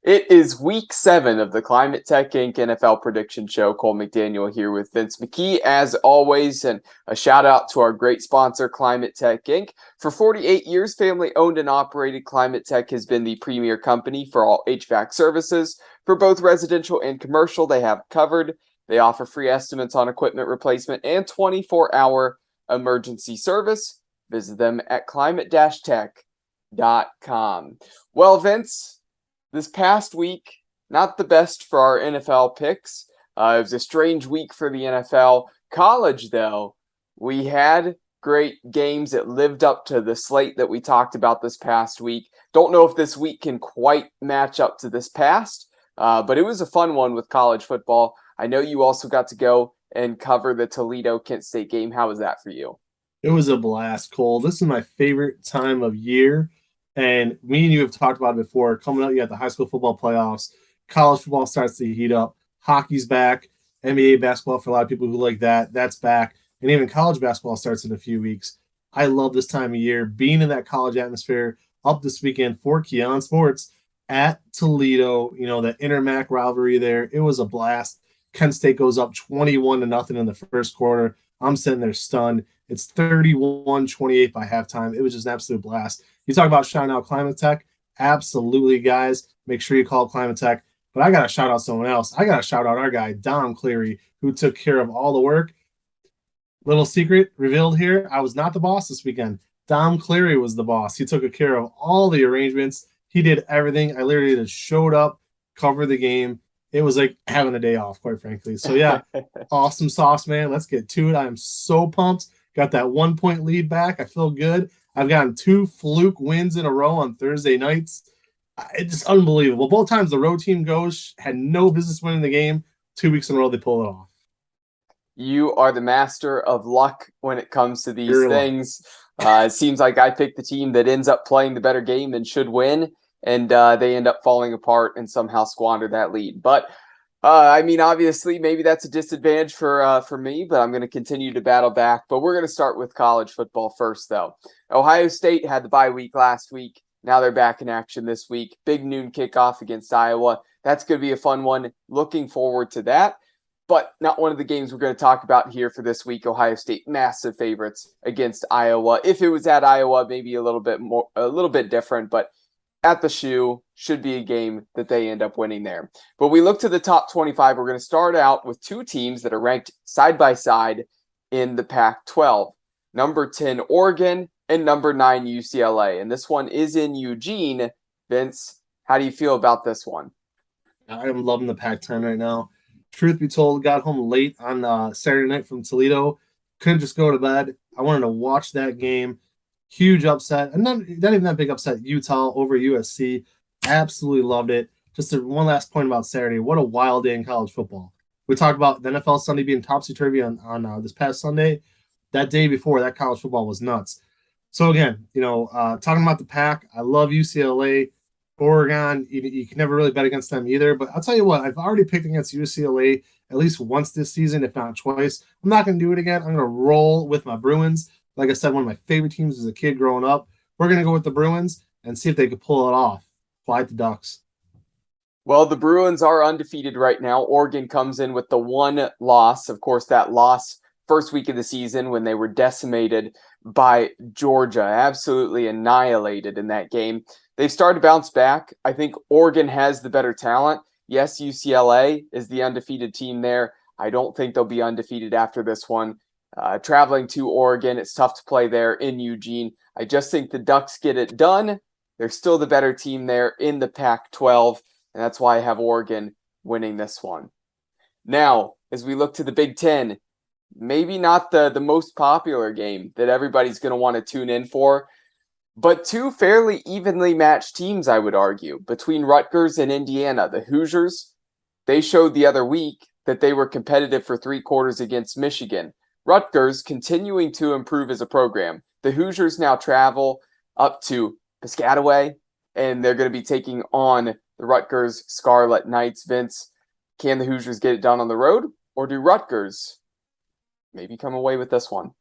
It is week 7 of the Climate Tech Inc. NFL prediction show. Cole McDaniel here with Vince McKee, as always, and a shout out to our great sponsor, Climate Tech Inc. For 48 years, family owned and operated, Climate Tech has been the premier company for all HVAC services. For both residential and commercial, they have covered. They offer free estimates on equipment replacement and 24-hour emergency service. Visit them at climate-tech.com. Well, Vince, this past week, not the best for our NFL picks. It was a strange week for the NFL. College, though, we had great games that lived up to the slate that we talked about this past week. Don't know if this week can quite match up to this past, but it was a fun one with college football. I know you also got to go and cover the Toledo-Kent State game. How was that for you? It was a blast, Cole. This is my favorite time of year. And me and you have talked about it before. Coming up, you got the high school football playoffs. College football starts to heat up. Hockey's back. NBA basketball, for a lot of people who like that, that's back. And even college basketball starts in a few weeks. I love this time of year. Being in that college atmosphere up this weekend for Keon Sports at Toledo, the Intermac rivalry there. It was a blast. Kent State goes up 21 to nothing in the first quarter. I'm sitting there stunned. It's 31-28 by halftime. It was just an absolute blast. You talk about shouting out Climate Tech. Absolutely, guys. Make sure you call Climate Tech. But I got to shout out someone else. I got to shout out our guy, Dom Cleary, who took care of all the work. Little secret revealed here. I was not the boss this weekend. Dom Cleary was the boss. He took care of all the arrangements. He did everything. I literally just showed up, covered the game. It was like having a day off, quite frankly. So, yeah, awesome sauce, man. Let's get to it. I am so pumped. Got that 1 point lead back. I feel good. I've gotten 2 fluke wins in a row on Thursday nights. It's just unbelievable. Both times the road team goes, had no business winning the game. 2 weeks in a row, they pull it off. You are the master of luck when it comes to these Pure luck. things. It seems like I picked the team that ends up playing the better game and should win, and they end up falling apart and somehow squander that lead. But obviously, maybe that's a disadvantage for me, but I'm going to continue to battle back. But we're going to start with college football first, though. Ohio State had the bye week last week. Now they're back in action this week. Big noon kickoff against Iowa. That's going to be a fun one. Looking forward to that. But not one of the games we're going to talk about here for this week. Ohio State, massive favorites against Iowa. If it was at Iowa, maybe a little bit different, but at the shoe should be a game that they end up winning there. But we look to the top 25. We're going to start out with 2 teams that are ranked side by side in the Pac-12. Number 10, Oregon, and number 9, UCLA. And this one is in Eugene. Vince, how do you feel about this one? I am loving the Pac-10 right now. Truth be told, got home late on Saturday night from Toledo. Couldn't just go to bed. I wanted to watch that game. Huge upset. And not even that big upset. Utah over USC. Absolutely loved it. Just one last point about Saturday. What a wild day in college football. We talked about the NFL Sunday being topsy-turvy on this past Sunday. That day before, that college football was nuts. So again, talking about the Pac, I love UCLA. Oregon, you can never really bet against them either. But I'll tell you what, I've already picked against UCLA at least once this season, if not twice. I'm not going to do it again. I'm going to roll with my Bruins. Like I said, one of my favorite teams as a kid growing up. We're going to go with the Bruins and see if they could pull it off. Fly the Ducks. Well, the Bruins are undefeated right now. Oregon comes in with the 1 loss. Of course, that loss first week of the season when they were decimated by Georgia, absolutely annihilated in that game. They've started to bounce back. I think Oregon has the better talent. Yes, UCLA is the undefeated team there. I don't think they'll be undefeated after this one. Traveling to Oregon, it's tough to play there in Eugene. I just think the Ducks get it done. They're still the better team there in the Pac-12, and that's why I have Oregon winning this one. Now, as we look to the Big Ten, maybe not the most popular game that everybody's going to want to tune in for, but 2 fairly evenly matched teams, I would argue, between Rutgers and Indiana. The Hoosiers, they showed the other week that they were competitive for 3 quarters against Michigan. Rutgers continuing to improve as a program. The Hoosiers now travel up to Piscataway, and they're going to be taking on the Rutgers Scarlet Knights. Vince, can the Hoosiers get it done on the road, or do Rutgers maybe come away with this one?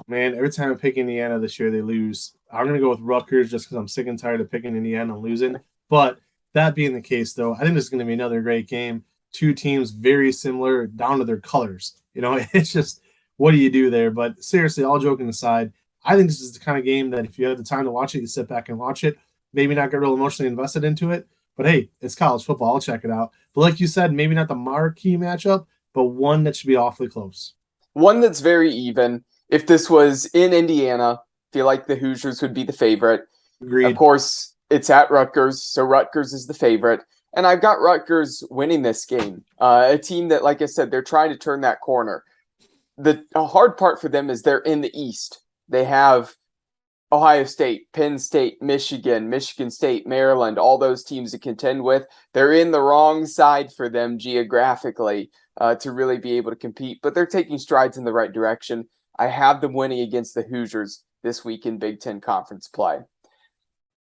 Man, every time I pick Indiana this year, they lose. I'm going to go with Rutgers just because I'm sick and tired of picking Indiana and losing. But That being the case, though, I think this is going to be another great game. Two teams very similar down to their colors. It's just what do you do there? But seriously, all joking aside, I think this is the kind of game that if you have the time to watch it, you sit back and watch it. Maybe not get real emotionally invested into it, but hey, it's college football. I'll check it out. But like you said, maybe not the marquee matchup, but one that should be awfully close. One that's very even. If this was in Indiana, I feel like the Hoosiers would be the favorite. Agreed. Of course, it's at Rutgers, so Rutgers is the favorite. And I've got Rutgers winning this game. A team that, like I said, they're trying to turn that corner. The hard part for them is they're in the East. They have Ohio State, Penn State, Michigan, Michigan State, Maryland, all those teams to contend with. They're in the wrong side for them geographically to really be able to compete, but they're taking strides in the right direction. I have them winning against the Hoosiers this week in Big Ten Conference play.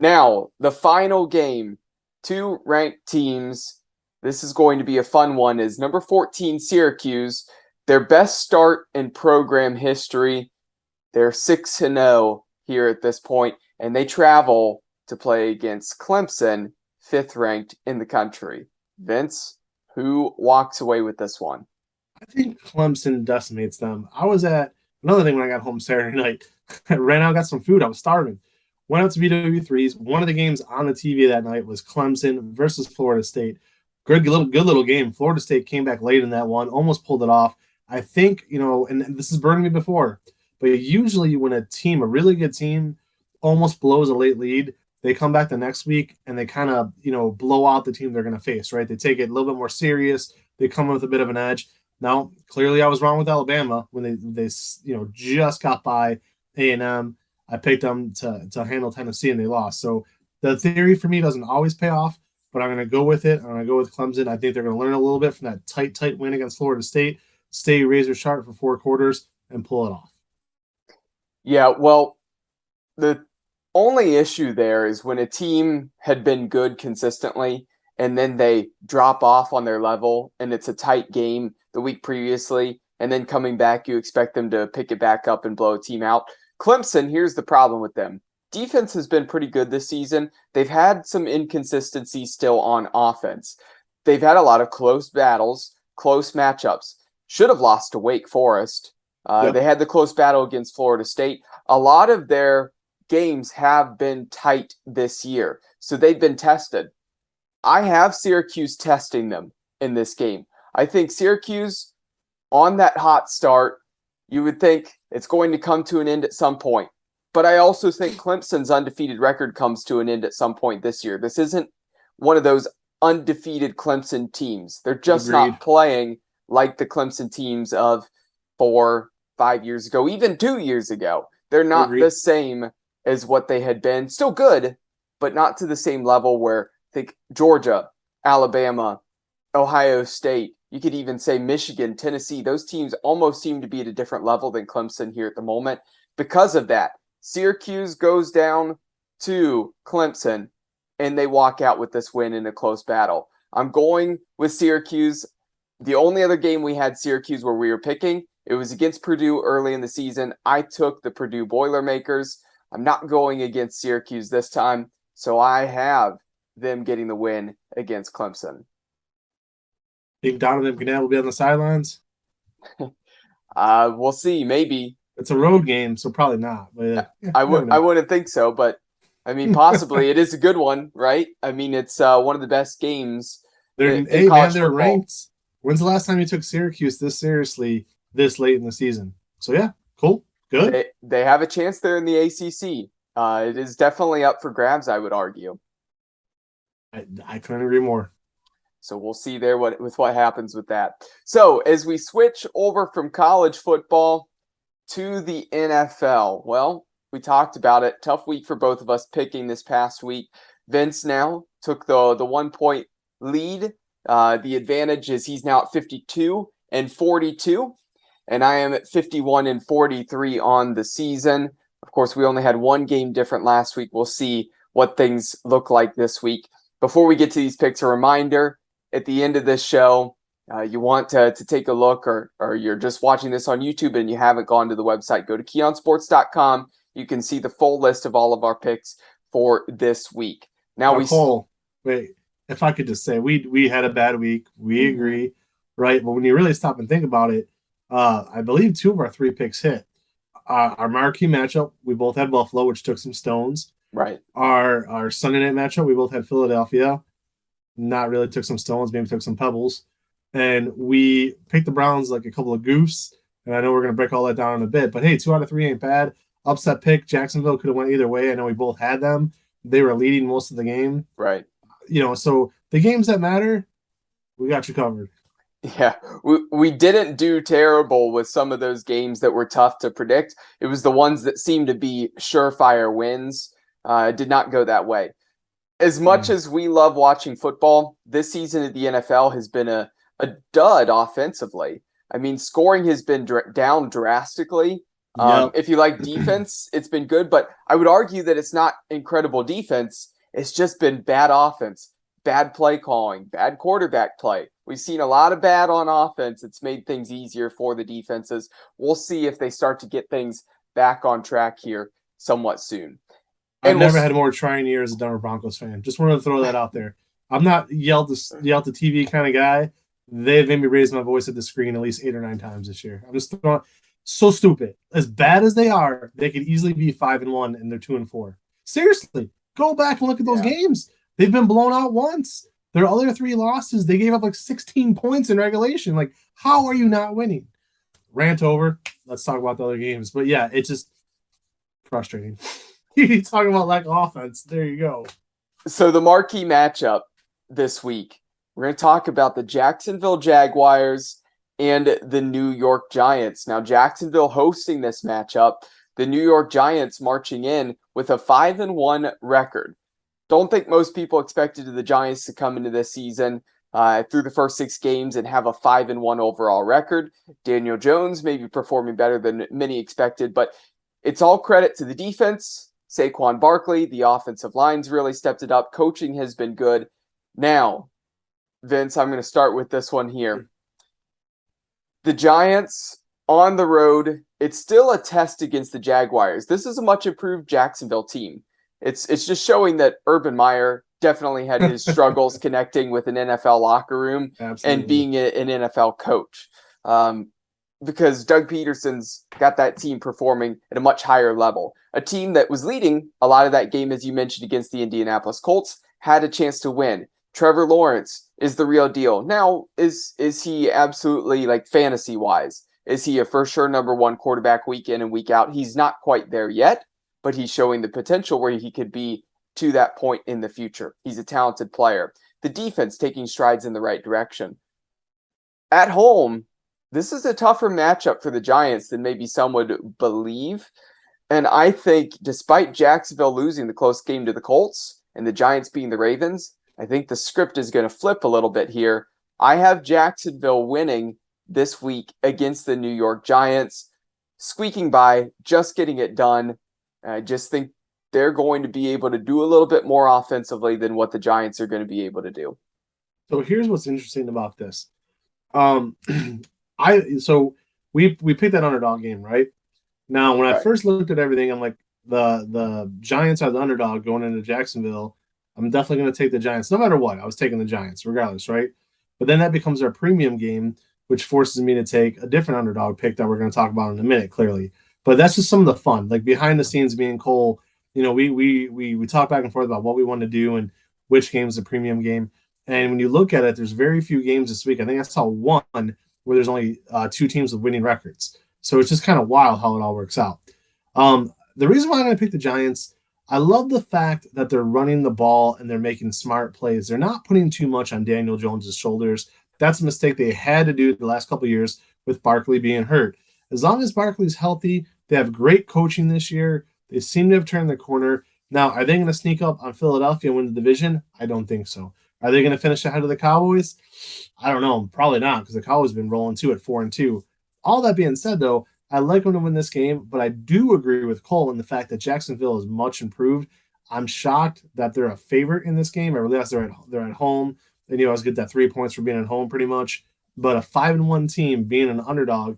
Now, the final game, two ranked teams. This is going to be a fun one, is number 14, Syracuse. Their best start in program history. They're 6-0 here at this point, and they travel to play against Clemson, 5th ranked in the country. Vince, who walks away with this one? I think Clemson decimates them. I was at another thing when I got home Saturday night. I ran out, got some food. I was starving. Went out to BW3s. One of the games on the TV that night was Clemson versus Florida State. Good little game. Florida State came back late in that one, almost pulled it off. I think, and this has burned me before, but usually when a really good team, almost blows a late lead, they come back the next week and they kind of, blow out the team they're going to face, right? They take it a little bit more serious. They come in with a bit of an edge. Now, clearly I was wrong with Alabama when they just got by A&M. I picked them to handle Tennessee and they lost. So the theory for me doesn't always pay off, but I'm going to go with it. I'm going to go with Clemson. I think they're going to learn a little bit from that tight win against Florida State, stay razor sharp for 4 quarters, and pull it off. Yeah, well, the only issue there is when a team had been good consistently and then they drop off on their level and it's a tight game the week previously, and then coming back, you expect them to pick it back up and blow a team out. Clemson, here's the problem with them. Defense has been pretty good this season. They've had some inconsistency still on offense. They've had a lot of close battles, close matchups. Should have lost to Wake Forest. Yep. They had the close battle against Florida State. A lot of their games have been tight this year, so they've been tested. I have Syracuse testing them in this game. I think Syracuse, on that hot start, you would think it's going to come to an end at some point. But I also think Clemson's undefeated record comes to an end at some point this year. This isn't one of those undefeated Clemson teams. They're just Agreed. not playing like the Clemson teams of 4, 5 years ago, even 2 years ago. They're not Agreed. the same as what they had been. Still good, but not to the same level where I think Georgia, Alabama, Ohio State, you could even say Michigan, Tennessee, those teams almost seem to be at a different level than Clemson here at the moment. Because of that, Syracuse goes down to Clemson, and they walk out with this win in a close battle. I'm going with Syracuse. The only other game we had Syracuse where we were picking, it was against Purdue early in the season. I took the Purdue Boilermakers. I'm not going against Syracuse this time, so I have them getting the win against Clemson. Think Donovan McNabb will be on the sidelines? We'll see. Maybe. It's a road game, so probably not. But I wouldn't think so, but I mean, possibly. It is a good one, right? I mean, it's one of the best games. They're ranked. When's the last time you took Syracuse this seriously this late in the season? So yeah, cool, good. They have a chance there in the ACC. It is definitely up for grabs, I would argue. I couldn't agree more. So we'll see there what happens with that. So as we switch over from college football to the NFL, well, we talked about it. Tough week for both of us picking this past week. Vince now took the 1 point lead. The advantage is he's now at 52-42, and I am at 51-43 on the season. Of course, we only had one game different last week. We'll see what things look like this week. Before we get to these picks, a reminder, at the end of this show, you want to take a look, or you're just watching this on YouTube and you haven't gone to the website, go to keonsports.com. You can see the full list of all of our picks for this week. Now Cole, wait, if I could just say, we had a bad week. We agree, right? But when you really stop and think about it, I believe 2 of our 3 picks hit. Our marquee matchup, we both had Buffalo, which took some stones. Right. Our Sunday night matchup, we both had Philadelphia. Not really, took some stones, maybe took some pebbles. And we picked the Browns like a couple of goofs. And I know we're going to break all that down in a bit. But hey, 2 out of 3 ain't bad. Upset pick. Jacksonville could have went either way. I know we both had them. They were leading most of the game. Right. So the games that matter, we got you covered. Yeah, we didn't do terrible with some of those games that were tough to predict. It was the ones that seemed to be surefire wins. Did not go that way. As much as we love watching football, this season of the NFL has been a dud offensively. I mean, scoring has been down drastically. Yep. If you like defense, it's been good, but I would argue that it's not incredible defense. It's just been bad offense, bad play calling, bad quarterback play. We've seen a lot of bad on offense. It's made things easier for the defenses. We'll see if they start to get things back on track here somewhat soon. I've never had a more trying year as a Denver Broncos fan. Just wanted to throw that out there. I'm not yell at the TV kind of guy. They've made me raise my voice at the screen at least 8 or 9 times this year. I'm just throwing so stupid. As bad as they are, they could easily be 5-1 and they're 2-4. Seriously, go back and look at those games. They've been blown out once. Their other 3 losses, they gave up like 16 points in regulation. Like, how are you not winning? Rant over. Let's talk about the other games. But yeah, it's just frustrating. You talking about like offense. There you go. So the marquee matchup this week, we're going to talk about the Jacksonville Jaguars and the New York Giants. Now, Jacksonville hosting this matchup, the New York Giants marching in with a 5-1 record. Don't think most people expected the Giants to come into this season through the first 6 games and have a 5-1 overall record. Daniel Jones maybe performing better than many expected, but it's all credit to the defense. Saquon Barkley, the offensive line's really stepped it up. Coaching has been good. Now, Vince, I'm going to start with this one here. The Giants on the road, it's still a test against the Jaguars. This is a much improved Jacksonville team. It's just showing that Urban Meyer definitely had his struggles connecting with an NFL locker room. Absolutely. And being an NFL coach. Because Doug Peterson's got that team performing at a much higher level. A team that was leading a lot of that game, as you mentioned, against the Indianapolis Colts, had a chance to win. Trevor Lawrence is the real deal. Now, is he absolutely, like, fantasy-wise? Is he a for sure number 1 quarterback week in and week out? He's not quite there yet, but he's showing the potential where he could be to that point in the future. He's a talented player. The defense taking strides in the right direction. At home, this is a tougher matchup for the Giants than maybe some would believe. And I think despite Jacksonville losing the close game to the Colts and the Giants being the Ravens, I think the script is going to flip a little bit here. I have Jacksonville winning this week against the New York Giants, squeaking by, just getting it done. I just think they're going to be able to do a little bit more offensively than what the Giants are going to be able to do. So here's what's interesting about this. We picked that underdog game, right? Now, when I first looked at everything, I'm like, the Giants are the underdog going into Jacksonville. I'm definitely going to take the Giants, no matter what. I was taking the Giants, regardless, right? But then that becomes our premium game, which forces me to take a different underdog pick that we're going to talk about in a minute, clearly. But that's just some of the fun, like behind the scenes. Me and Cole, we talk back and forth about what we want to do and which game is a premium game. And when you look at it, there's very few games this week. I think I saw one where there's only 2 teams with winning records. So it's just kind of wild how it all works out. The reason why I'm going to pick the Giants, I love the fact that they're running the ball and they're making smart plays. They're not putting too much on Daniel Jones's shoulders. That's a mistake they had to do the last couple of years with Barkley being hurt. As long as Barkley's healthy, they have great coaching this year. They seem to have turned the corner. Now, are they going to sneak up on Philadelphia and win the division? I don't think so. Are they going to finish ahead of the Cowboys? I don't know. Probably not, because the Cowboys have been rolling too at 4-2. All that being said, though, I like them to win this game, but I do agree with Cole in the fact that Jacksonville is much improved. I'm shocked that they're a favorite in this game. I realize they're at home. And you always get that 3 points for being at home pretty much. But a 5-1 team being an underdog,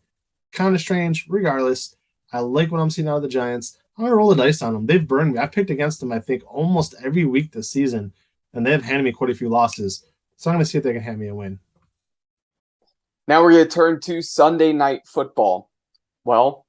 kind of strange. Regardless, I like what I'm seeing out of the Giants. I'm going to roll the dice on them. They've burned me. I've picked against them, I think, almost every week this season. and they've handed me quite a few losses. So I'm going to see if they can hand me a win. Now we're going to turn to Sunday Night Football. Well,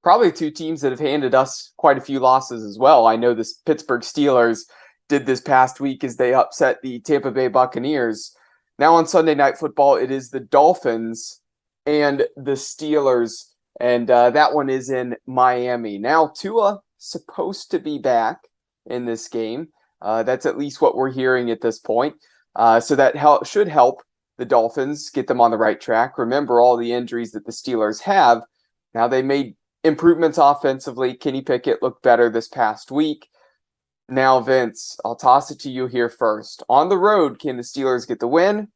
probably two teams that have handed us quite a few losses as well. I know the Pittsburgh Steelers did this past week as they upset the Tampa Bay Buccaneers. Now on Sunday Night Football, it is the Dolphins and the Steelers, and that one is in Miami. Now Tua supposed to be back in this game. That's at least what we're hearing at this point. So that should help the Dolphins get them on the right track. Remember all the injuries that the Steelers have. Now they made improvements offensively. Kenny Pickett looked better this past week. Now, Vince, I'll toss it to you here first. On the road, can the Steelers get the win?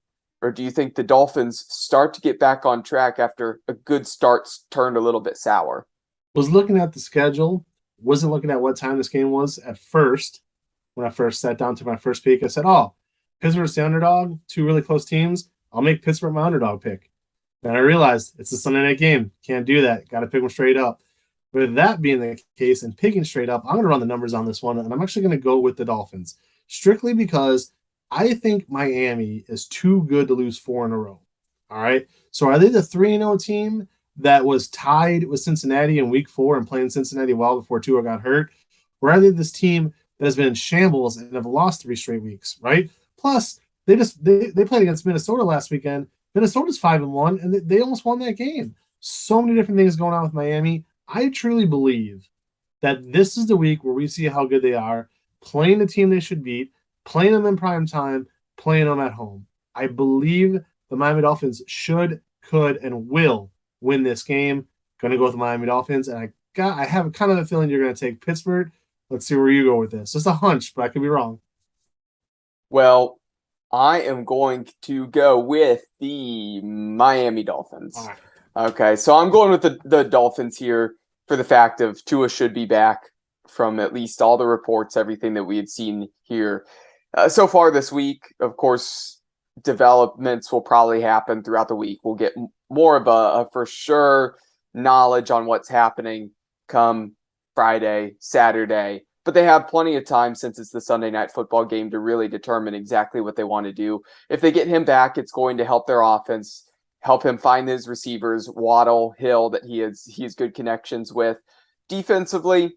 Or do you think the Dolphins start to get back on track after a good start turned a little bit sour? Was looking at the schedule, wasn't looking at what time this game was at first. When I first sat down to my first pick, I said, oh, Pittsburgh's the underdog, two really close teams. I'll make Pittsburgh my underdog pick. Then I realized it's a Sunday night game. Can't do that. Got to pick them straight up. With that being the case and picking straight up, I'm going to run the numbers on this one, and I'm actually going to go with the Dolphins, strictly because I think Miami is too good to lose 4 in a row. All right? So are they the 3-0 team that was tied with Cincinnati in week 4 and playing Cincinnati well before Tua got hurt? Or are they this team that has been in shambles and have lost 3 straight weeks, right? Plus, they played against Minnesota last weekend. Minnesota's 5-1, and they almost won that game. So many different things going on with Miami. I truly believe that this is the week where we see how good they are, playing the team they should beat, playing them in prime time, playing them at home. I believe the Miami Dolphins should, could, and will win this game. Going to go with the Miami Dolphins, and I have kind of a feeling you're going to take Pittsburgh. Let's see where you go with this. Just a hunch, but I could be wrong. Well, I am going to go with the Miami Dolphins. All right. Okay, so I'm going with the Dolphins here for the fact of Tua should be back from at least all the reports, everything that we had seen here. So far this week, of course, developments will probably happen throughout the week. We'll get more of a for sure knowledge on what's happening come Friday, Saturday. But they have plenty of time since it's the Sunday Night Football game to really determine exactly what they want to do. If they get him back, it's going to help their offense, help him find his receivers, Waddle, Hill, that he has good connections with. Defensively,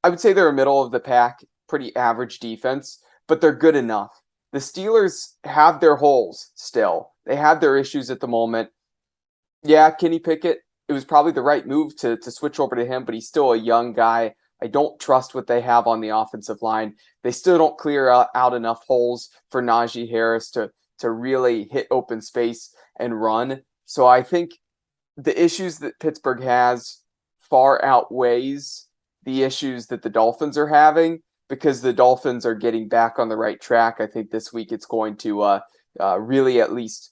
I would say they're a middle of the pack, pretty average defense, but they're good enough. The Steelers have their holes still. They have their issues at the moment. Yeah, Kenny Pickett, it was probably the right move to switch over to him, but he's still a young guy. I don't trust what they have on the offensive line. They still don't clear out enough holes for Najee Harris to really hit open space and run. So I think the issues that Pittsburgh has far outweighs the issues that the Dolphins are having, because the Dolphins are getting back on the right track. I think this week it's going to really at least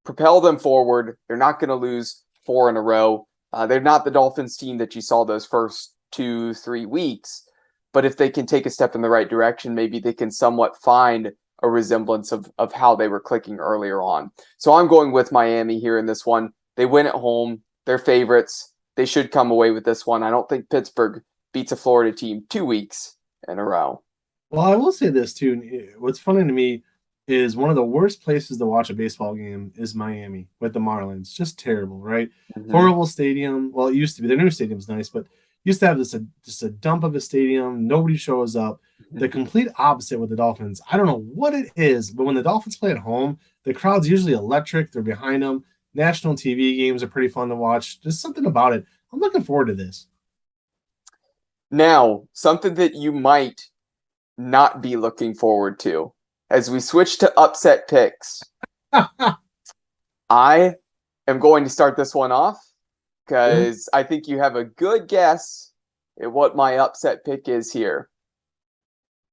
propel them forward. They're not going to lose 4 in a row. They're not the Dolphins team that you saw those first 2-3 weeks, but if they can take a step in the right direction, maybe they can somewhat find a resemblance of how they were clicking earlier on. So I'm going with Miami here in this one. They win at home. They're favorites. They should come away with this one. I don't think Pittsburgh beats a Florida team 2 weeks in a row. Well, I will say this too. What's funny to me is one of the worst places to watch a baseball game is Miami with the Marlins. Just terrible, right? Mm-hmm. Horrible stadium. Well, it used to be. Their new stadium's nice, but used to have just a dump of a stadium. Nobody shows up. The complete opposite with the Dolphins. I don't know what it is, but when the Dolphins play at home, the crowd's usually electric. They're behind them. National TV games are pretty fun to watch. Just something about it. I'm looking forward to this. Now, something that you might not be looking forward to as we switch to upset picks. I am going to start this one off because I think you have a good guess at what my upset pick is here.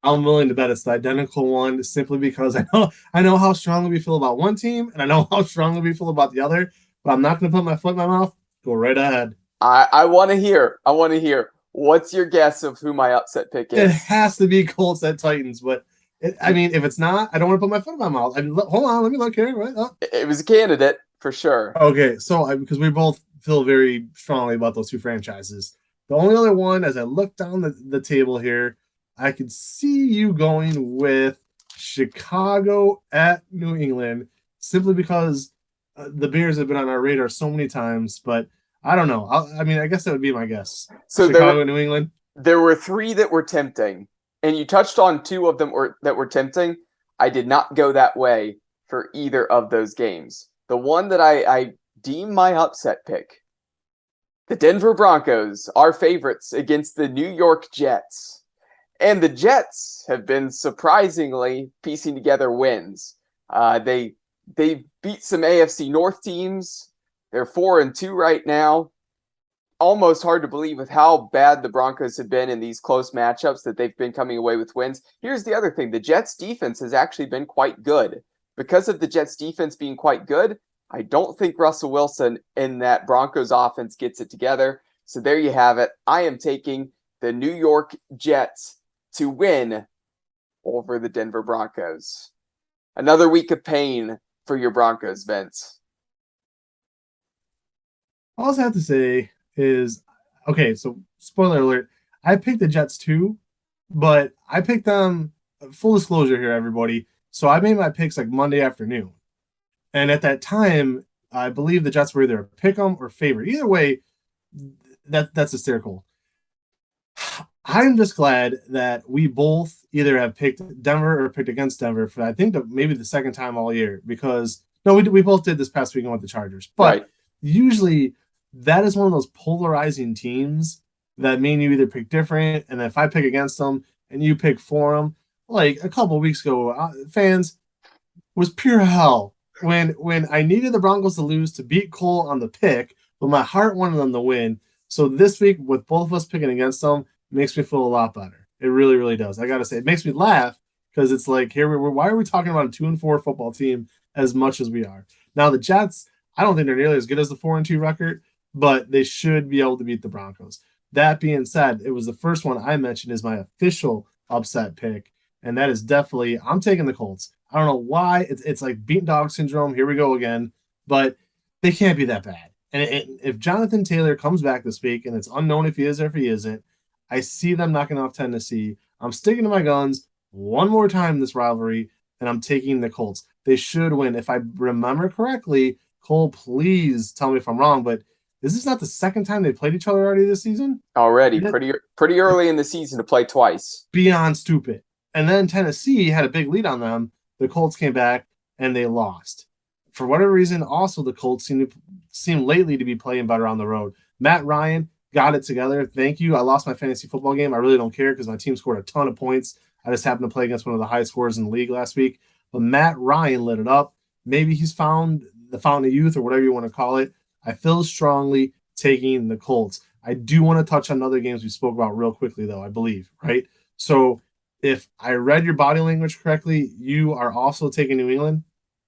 I'm willing to bet it's the identical one simply because I know how strongly we feel about one team and I know how strongly we feel about the other, but I'm not going to put my foot in my mouth. Go right ahead. I want to hear. What's your guess of who my upset pick is? It has to be Colts at Titans, but if it's not, I don't want to put my foot in my mouth. Hold on, let me look here. Right? Oh. It was a candidate for sure. Okay, so because we both feel very strongly about those two franchises. The only other one, as I look down the table here, I could see you going with Chicago at New England, simply because the Bears have been on our radar so many times. But I don't know. I guess that would be my guess. So Chicago, New England. there were three that were tempting, and you touched on two of them that were tempting. I did not go that way for either of those games. The one that I deem my upset pick, the Denver Broncos, our favorites against the New York Jets. And the Jets have been surprisingly piecing together wins. They beat some AFC North teams. They're 4-2 right now. Almost hard to believe with how bad the Broncos have been in these close matchups that they've been coming away with wins. Here's the other thing. The Jets defense has actually been quite good. Because of the Jets defense being quite good, I don't think Russell Wilson in that Broncos offense gets it together. So there you have it. I am taking the New York Jets to win over the Denver Broncos. Another week of pain for your Broncos, Vince. All I have to say is, okay, so spoiler alert, I picked the Jets too, but I picked them, full disclosure here, everybody. So I made my picks like Monday afternoon. And at that time, I believe the Jets were either a pick 'em or favorite. Either way, that's hysterical. I'm just glad that we both either have picked Denver or picked against Denver for, I think, maybe the second time all year, because no, we both did this past weekend with the Chargers. But usually that is one of those polarizing teams that me and you either pick different, and if I pick against them and you pick for them, like a couple of weeks ago, fans, was pure hell when I needed the Broncos to lose to beat Cole on the pick, but my heart wanted them to win. So this week, with both of us picking against them, makes me feel a lot better. It really, really does. I got to say, it makes me laugh because it's like, why are we talking about a 2-4 football team as much as we are? Now, the Jets, I don't think they're nearly as good as the 4-2 record, but they should be able to beat the Broncos. That being said, it was the first one I mentioned as my official upset pick, and that is definitely, I'm taking the Colts. I don't know why. It's like beaten dog syndrome. Here we go again. But they can't be that bad. And if Jonathan Taylor comes back this week, and it's unknown if he is or if he isn't, I see them knocking off Tennessee. I'm sticking to my guns one more time in this rivalry, and I'm taking the Colts. They should win. If I remember correctly, Cole, please tell me if I'm wrong, but is this not the second time they played each other already this season? Already, pretty early in the season to play twice. Beyond stupid. And then Tennessee had a big lead on them. The Colts came back, and they lost. For whatever reason, also the Colts seem lately to be playing better on the road. Matt Ryan got it together. Thank you. I lost my fantasy football game. I really don't care because my team scored a ton of points. I just happened to play against one of the high scorers in the league last week. But Matt Ryan lit it up. Maybe he's found the fountain of youth or whatever you want to call it. I feel strongly taking the Colts. I do want to touch on other games we spoke about real quickly, though, I believe, right? So if I read your body language correctly, you are also taking New England?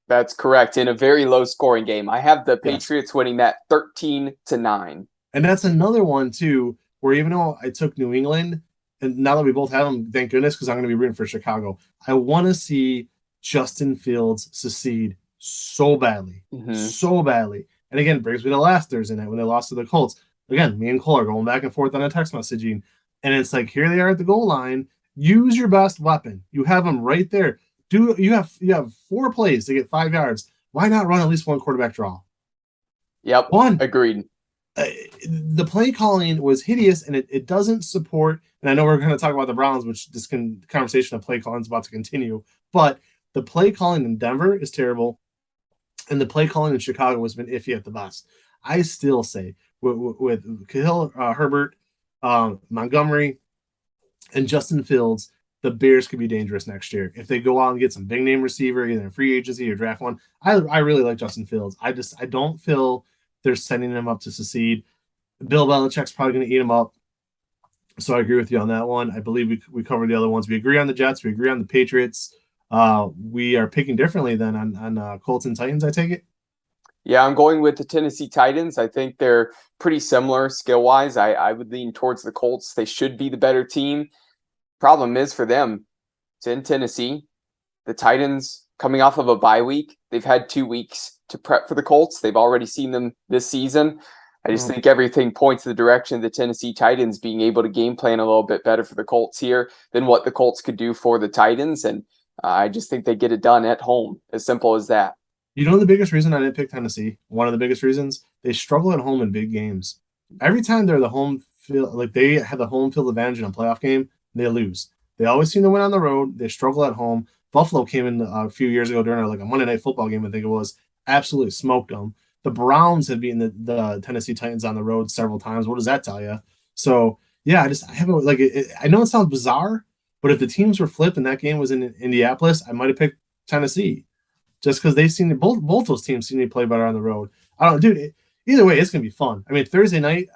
That's correct. In a very low-scoring game. I have the Patriots winning that 13-9. And that's another one, too, where even though I took New England, and now that we both have them, thank goodness, because I'm going to be rooting for Chicago, I want to see Justin Fields succeed so badly. So badly. And again, brings me to last Thursday night when they lost to the Colts. Again, me and Cole are going back and forth on a text messaging. And it's like, here they are at the goal line. Use your best weapon. You have them right there. You have 4 plays to get 5 yards. Why not run at least one quarterback draw? Yep. One. Agreed. The play calling was hideous, and it doesn't support. And I know we're going to talk about the Browns, which this conversation of play calling is about to continue. But the play calling in Denver is terrible, and the play calling in Chicago has been iffy at the best. I still say with Khalil Herbert, Montgomery, and Justin Fields, the Bears could be dangerous next year if they go out and get some big name receiver, either in free agency or draft one. I really like Justin Fields. I don't feel they're setting him up to succeed. Bill Belichick's probably going to eat him up. So I agree with you on that one. I believe we covered the other ones. We agree on the Jets. We agree on the Patriots. We are picking differently than on Colts and Titans, I take it. Yeah, I'm going with the Tennessee Titans. I think they're pretty similar skill-wise. I would lean towards the Colts. They should be the better team. Problem is for them, it's in Tennessee. The Titans, coming off of a bye week, they've had 2 weeks to prep for the Colts. They've already seen them this season. I just think everything points to the direction of the Tennessee Titans being able to game plan a little bit better for the Colts here than what the Colts could do for the Titans. And I just think they get it done at home. As simple as that. You know the biggest reason I didn't pick Tennessee? One of the biggest reasons? They struggle at home in big games. Every time they're the home field, like they have the home field advantage in a playoff game, they lose. They always seem to win on the road. They struggle at home. Buffalo came in a few years ago during like a Monday Night Football game, I think it was, absolutely smoked them. The Browns have beaten the Tennessee Titans on the road several times. What does that tell you? So yeah, I haven't like I know it sounds bizarre, but if the teams were flipped and that game was in Indianapolis, I might have picked Tennessee just because they've seen both those teams seem to play better on the road. I don't, dude. Either way, it's gonna be fun. I mean, Thursday night,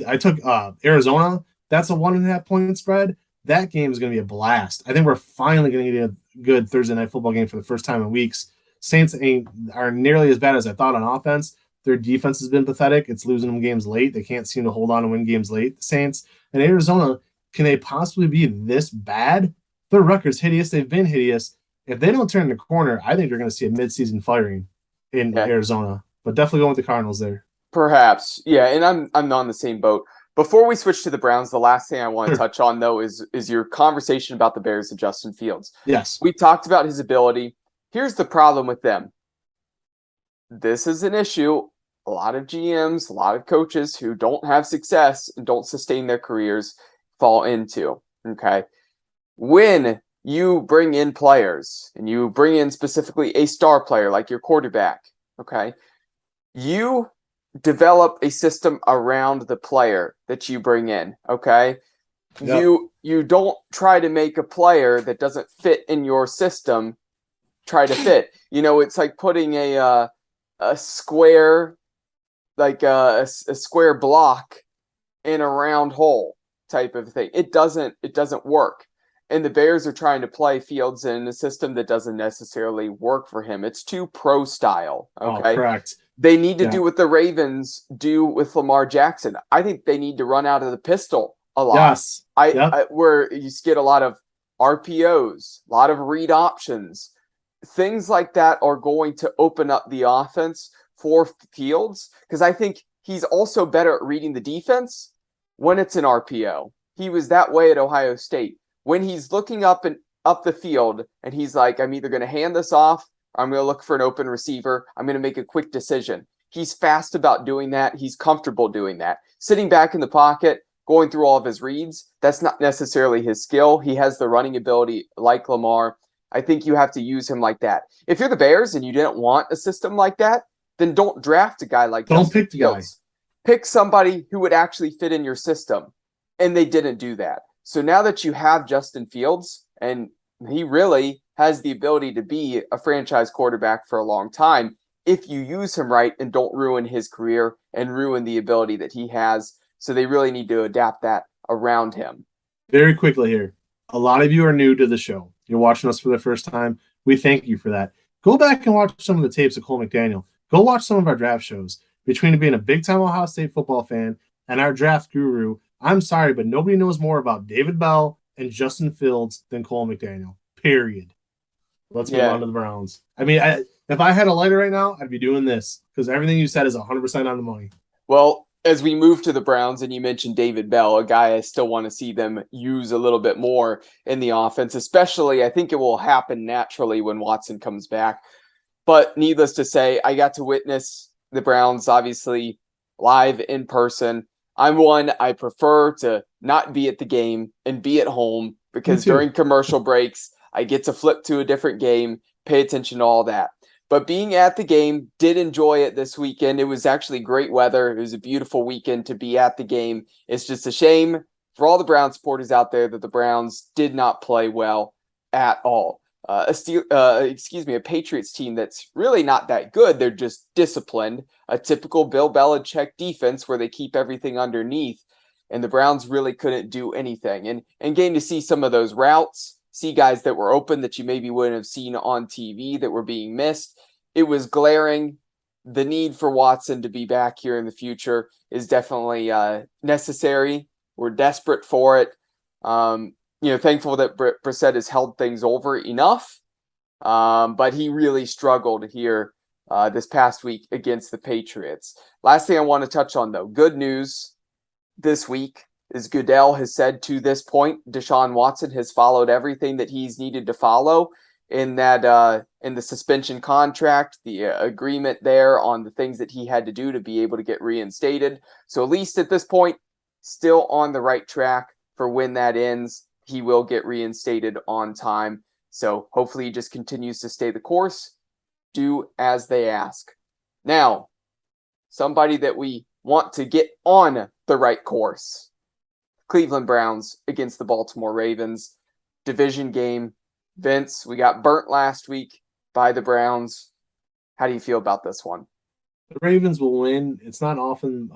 I took Arizona. That's a 1.5 point spread. That game is gonna be a blast. I think we're finally gonna get a good Thursday night football game for the first time in weeks. Saints are nearly as bad as I thought on offense. Their defense has been pathetic. It's losing them games late. They can't seem to hold on and win games late. The Saints and Arizona, can they possibly be this bad? Their record's hideous. They've been hideous. If they don't turn the corner, I think you're going to see a midseason firing in Arizona. But definitely going with the Cardinals there. Perhaps, yeah. And I'm on the same boat. Before we switch to the Browns, the last thing I want to touch on though is your conversation about the Bears and Justin Fields. Yes, we talked about his ability. Here's the problem with them. This is an issue. A lot of GMs, a lot of coaches who don't have success and don't sustain their careers fall into. Okay, when you bring in players and you bring in specifically a star player like your quarterback, okay, you develop a system around the player that you bring in, okay? Yep. You don't try to make a player that doesn't fit in your system try to fit. You know, it's like putting a square, like a square block in a round hole type of thing. It doesn't work. And the Bears are trying to play Fields in a system that doesn't necessarily work for him. It's too pro style. Okay. Oh, correct. They need to do what the Ravens do with Lamar Jackson. I think they need to run out of the pistol a lot. Yes. Where you get a lot of RPOs, a lot of read options. Things like that are going to open up the offense for Fields because I think he's also better at reading the defense when it's an RPO. He was that way at Ohio State. When he's looking up the field and he's like, I'm either going to hand this off or I'm going to look for an open receiver. I'm going to make a quick decision. He's fast about doing that. He's comfortable doing that. Sitting back in the pocket, going through all of his reads, that's not necessarily his skill. He has the running ability like Lamar. I think you have to use him like that. If you're the Bears and you didn't want a system like that, then don't draft a guy like that. Don't pick the guy. Pick somebody who would actually fit in your system. And they didn't do that. So now that you have Justin Fields, and he really has the ability to be a franchise quarterback for a long time, if you use him right and don't ruin his career and ruin the ability that he has. So they really need to adapt that around him. Very quickly here. A lot of you are new to the show. You're watching us for the first time. We thank you for that. Go back and watch some of the tapes of Cole McDaniel. Go watch some of our draft shows. Between being a big-time Ohio State football fan and our draft guru, I'm sorry, but nobody knows more about David Bell and Justin Fields than Cole McDaniel. Period. Let's move on to the Browns. I mean, if I had a lighter right now, I'd be doing this because everything you said is 100% on the money. Well, as we move to the Browns, and you mentioned David Bell, a guy I still want to see them use a little bit more in the offense, especially I think it will happen naturally when Watson comes back. But needless to say, I got to witness the Browns, obviously, live in person. I prefer to not be at the game and be at home because during commercial breaks, I get to flip to a different game, pay attention to all that. But being at the game, did enjoy it this weekend. It was actually great weather. It was a beautiful weekend to be at the game. It's just a shame for all the Brown supporters out there that the Browns did not play well at all. A Patriots team that's really not that good. They're just disciplined. A typical Bill Belichick defense where they keep everything underneath. And the Browns really couldn't do anything. And getting to see some of those routes, see guys that were open that you maybe wouldn't have seen on TV that were being missed. It was glaring. The need for Watson to be back here in the future is definitely necessary. We're desperate for it. Thankful that Brissett has held things over enough. But he really struggled here this past week against the Patriots. Last thing I want to touch on, though, good news this week. as Goodell has said to this point, Deshaun Watson has followed everything that he's needed to follow in that in the suspension contract, the agreement there on the things that he had to do to be able to get reinstated. So at least at this point, still on the right track for when that ends. He will get reinstated on time. So hopefully he just continues to stay the course, do as they ask. Now, somebody that we want to get on the right course. Cleveland Browns against the Baltimore Ravens. Division game. Vince, we got burnt last week by the Browns. How do you feel about this one? The Ravens will win. It's not often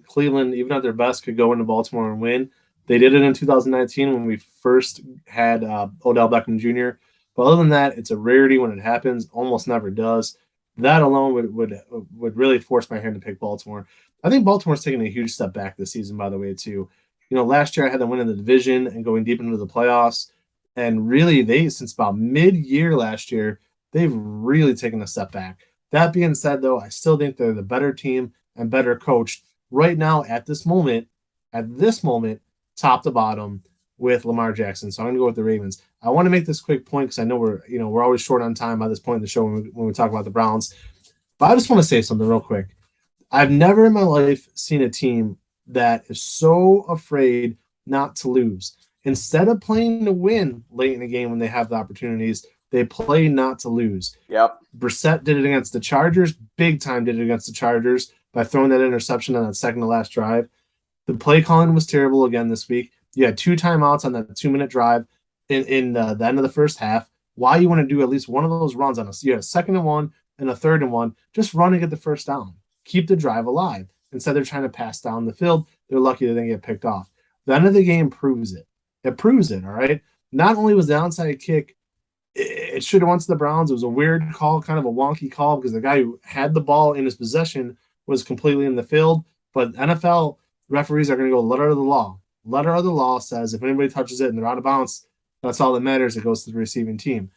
Cleveland, even at their best, could go into Baltimore and win. They did it in 2019 when we first had Odell Beckham Jr. But other than that, it's a rarity when it happens. Almost never does. That alone would really force my hand to pick Baltimore. I think Baltimore's taking a huge step back this season, by the way, too. Last year I had them winning the division and going deep into the playoffs. And really, since about mid-year last year, they've really taken a step back. That being said, though, I still think they're the better team and better coached right now at this moment, top to bottom with Lamar Jackson. So I'm going to go with the Ravens. I want to make this quick point because I know we're always short on time by this point in the show when we talk about the Browns. But I just want to say something real quick. I've never in my life seen a team that is so afraid not to lose. Instead of playing to win late in the game when they have the opportunities, they play not to lose. Yep. Brissett did it against the Chargers, big time did it against the Chargers by throwing that interception on that second to last drive. The play calling was terrible again this week. You had 2 timeouts on that 2-minute drive in the end of the first half. Why you want to do at least one of those runs on us? You had a 2nd and 1 and a 3rd and 1. Just run and get the first down. Keep the drive alive. Instead, they're trying to pass down the field. They're lucky that they get picked off. The end of the game proves it. It proves it, all right? Not only was the onside kick, it should have went to the Browns. It was a weird call, kind of a wonky call, because the guy who had the ball in his possession was completely in the field. But NFL referees are going to go letter of the law. Letter of the law says if anybody touches it and they're out of bounds, that's all that matters. It goes to the receiving team.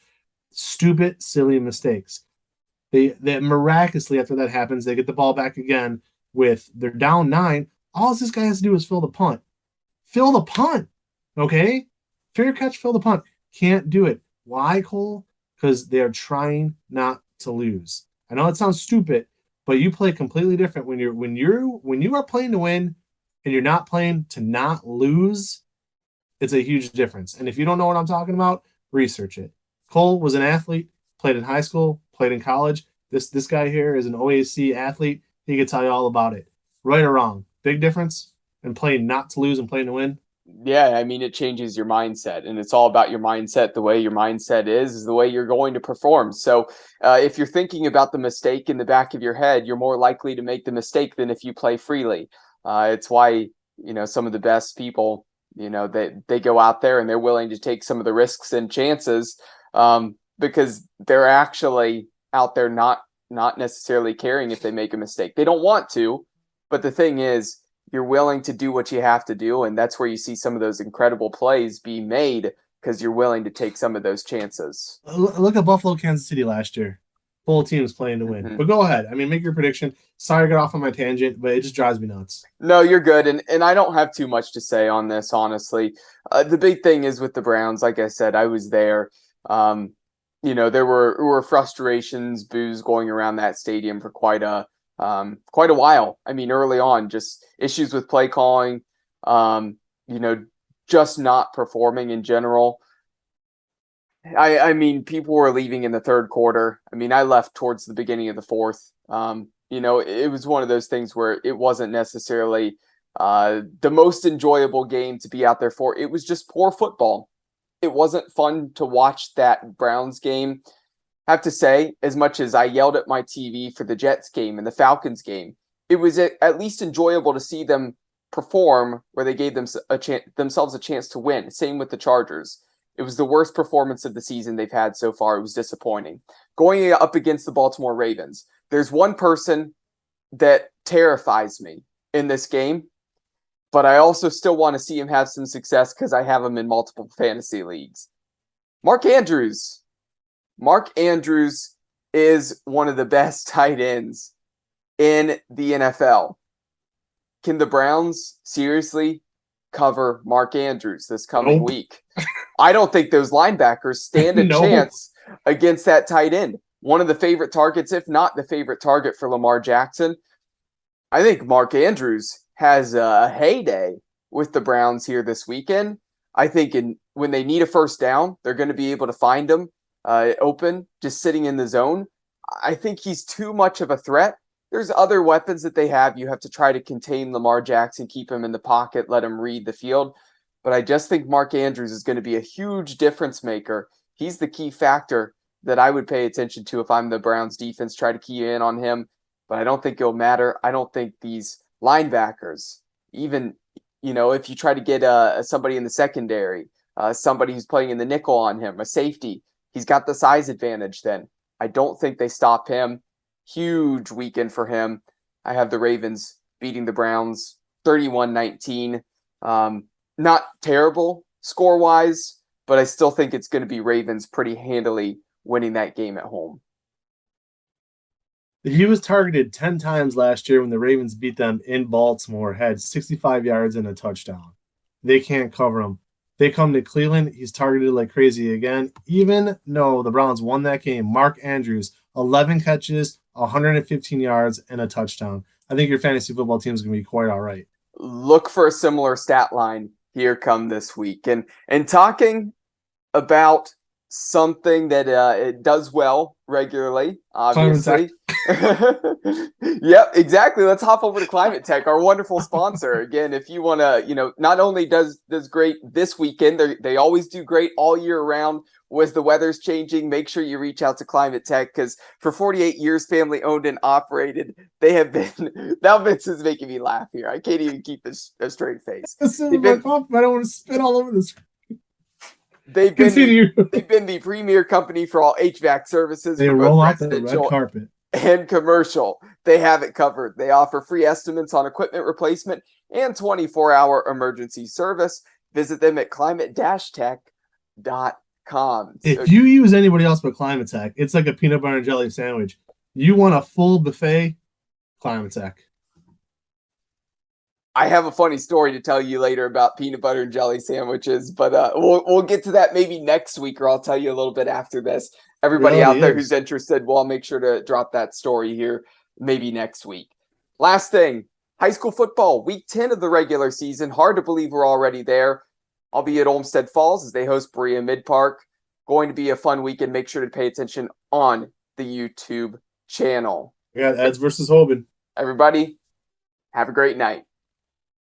Stupid, silly mistakes. They miraculously, after that happens, they get the ball back again they're down 9. All this guy has to do is fill the punt. Fill the punt. Okay? Fair catch, fill the punt. Can't do it. Why, Cole? Because they are trying not to lose. I know it sounds stupid, but you play completely different when you are playing to win and you're not playing to not lose. It's a huge difference. And if you don't know what I'm talking about, research it. Cole was an athlete, played in high school, played in college. This guy here is an OAC athlete. He can tell you all about it. Right or wrong. Big difference in playing not to lose and playing to win. Yeah, I mean, it changes your mindset, and it's all about your mindset. The way your mindset is the way you're going to perform. So if you're thinking about the mistake in the back of your head, you're more likely to make the mistake than if you play freely. It's why, some of the best people, they go out there and they're willing to take some of the risks and chances because they're actually out there not necessarily caring if they make a mistake. They don't want to, but the thing is, you're willing to do what you have to do, and that's where you see some of those incredible plays be made because you're willing to take some of those chances. Look at Buffalo, Kansas City last year. Full teams playing to win. Mm-hmm. But go ahead. I mean, make your prediction. Sorry to get off on my tangent, but it just drives me nuts. No, you're good, and I don't have too much to say on this, honestly. The big thing is with the Browns, like I said, I was there. There were frustrations, boos going around that stadium for quite a while. I mean, early on, just issues with play calling, just not performing in general. I mean, people were leaving in the 3rd quarter. I mean, I left towards the beginning of the 4th. It was one of those things where it wasn't necessarily the most enjoyable game to be out there for. It was just poor football. It wasn't fun to watch that Browns game. I have to say, as much as I yelled at my TV for the Jets game and the Falcons game, it was at least enjoyable to see them perform where they gave themselves a chance to win. Same with the Chargers. It was the worst performance of the season they've had so far. It was disappointing. Going up against the Baltimore Ravens, there's one person that terrifies me in this game, but I also still want to see him have some success because I have him in multiple fantasy leagues. Mark Andrews. Mark Andrews is one of the best tight ends in the NFL. Can the Browns seriously cover Mark Andrews this coming Nope. week. I don't think those linebackers stand a No. chance against that tight end. One of the favorite targets, if not the favorite target for Lamar Jackson. I think Mark Andrews has a heyday with the Browns here this weekend. I think when they need a first down, they're going to be able to find him open, just sitting in the zone. I think he's too much of a threat. There's other weapons that they have. You have to try to contain Lamar Jackson, keep him in the pocket, let him read the field. But I just think Mark Andrews is going to be a huge difference maker. He's the key factor that I would pay attention to if I'm the Browns defense, try to key in on him. But I don't think it'll matter. I don't think these linebackers, even, if you try to get somebody in the secondary, somebody who's playing in the nickel on him, a safety, he's got the size advantage then. I don't think they stop him. Huge weekend for him. I have the Ravens beating the Browns 31-19. Not terrible score-wise, but I still think it's going to be Ravens pretty handily winning that game at home. He was targeted 10 times last year when the Ravens beat them in Baltimore, had 65 yards and a touchdown. They can't cover him. They come to Cleveland, he's targeted like crazy again. Even though the Browns won that game, Mark Andrews, 11 catches, 115 yards, and a touchdown. I think your fantasy football team is going to be quite all right. Look for a similar stat line here come this week. And talking about something that it does well regularly, obviously. Yep, exactly. Let's hop over to Climate Tech, our wonderful sponsor. Again, if you want to, not only does great this weekend, they always do great all year round. As the weather's changing, make sure you reach out to Climate Tech, because for 48 years, family owned and operated, they have been. Now Vince is making me laugh here. I can't even keep a straight face. I don't want to spit all over this. They've been the premier company for all HVAC services. They roll out the red carpet and commercial. They have it covered. They offer free estimates on equipment replacement and 24-hour emergency service. Visit them at climate-tech.com. If you use anybody else but Climate Tech, it's like a peanut butter and jelly sandwich. You want a full buffet? Climate Tech. I have a funny story to tell you later about peanut butter and jelly sandwiches, but we'll get to that maybe next week, or I'll tell you a little bit after this. Everybody out there who's interested, well, I'll make sure to drop that story here maybe next week. Last thing, high school football, week 10 of the regular season. Hard to believe we're already there. I'll be at Olmsted Falls as they host Berea Mid-Park. Going to be a fun weekend. Make sure to pay attention on the YouTube channel. We got Eds versus Hoban. Everybody, have a great night.